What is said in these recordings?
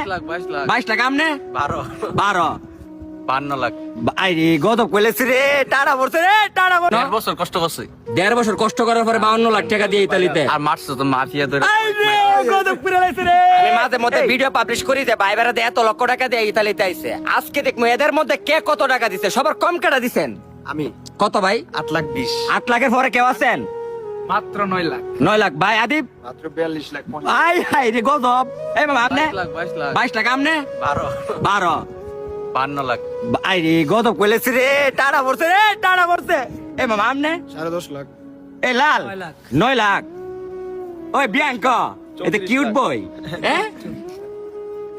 22 লাখ আমনে 12 52 লাখ। আইরে গদব কইলেছে রে, টাড়া পড়ছে রে, টাড়া পড়ছে। 1.5 বছর কষ্ট করছি। 1.5 বছর কষ্ট করার পরে 52 লাখ টাকা দিয়ে ইতালিতে। আর মারছো তো মাফিয়া ধরে। আইরে গদব কইলেছে রে। আমি মাঝে মধ্যে ভিডিও পাবলিশ করি যে ভাই বেড়াতে এত লক্ষ টাকা দিয়ে ইতালিতে আইছে। আজকে দেখমু এদের মধ্যে কে কত টাকা দিছে। সবার কম কাটা দিছেন। আমি কত ভাই? 8,20,000 8 লাখের পরে কেউ আছেন? মাত্র 9 লাখ। 9 লাখ ভাই আদিব। মাত্র 42 লাখ। আই হাই রে গজব। এই মামা আপনি 22 লাখ। 22 লাখ আমনে 12 52 লাখ। আইরে গজব কইলেছে রে, টাড়া পড়ছে রে, টাড়া পড়ছে। এই মামা আমনে 10.5 লাখ। এই লাল 9 লাখ। ওই বিয়াঙ্ক এটা কিউট বই হ্যাঁ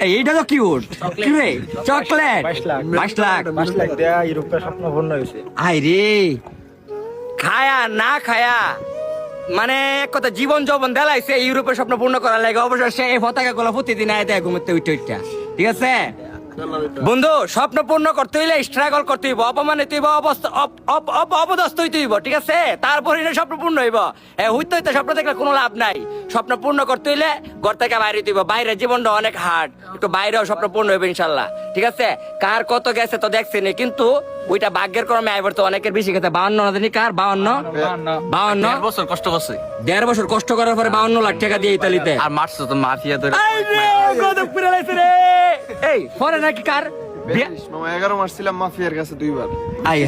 এইটা তো কিউট কি রে চকলেট 22 লাখ 5 লাখ দেয়া ইউরোপের স্বপ্ন পূর্ণ হয়েছে। আইরে খায়া না খায়া মানে এক কথা জীবন যৌবন দেলাইছে ইউরোপের স্বপ্ন পূর্ণ করার লাগে অবশেষে এই পতাকা গুলো প্রতিদিন আয় দেয় ঘুমোতে উঠে উঠে ঠিক আছে বন্ধু স্বপ্ন পূর্ণ করতে হইলে স্ট্রাগল করতে হইব অপমানিত হইব অপদস্থ হইতে হইব ঠিক আছে তারপরে স্বপ্ন পূর্ণ হইব হইতে হইতে স্বপ্ন দেখলে কোনো লাভ নাই স্বপ্ন পূর্ণ করতে হইলে ঘর থেকে বাইরে হইব বাইরে জীবনটা অনেক হার্ড একটু বাইরেও স্বপ্ন পূর্ণ হইবে ইনশাল্লাহ ঠিক আছে কার কত গেছে তো দেখছেনি কিন্তু ওইটা ভাগ্যের ক্রমে আইবার তো অনেকের বেশি গেছে 52 না জানি কার 52 1.5 বছর কষ্ট করছি। 1.5 বছর কষ্ট করার পরে 52 লাখ টাকা দিয়ে ইতালিতে আর মারছো তো মাফিয়া ধরে। গদব করে লাইছে রে এই পরে নাকি কার মামা 11 মাস ছিলাম মাফিয়ার কাছে 2 বার। আই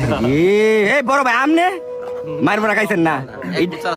এই বড় ভাই আমনে মারবো না খাইছেন না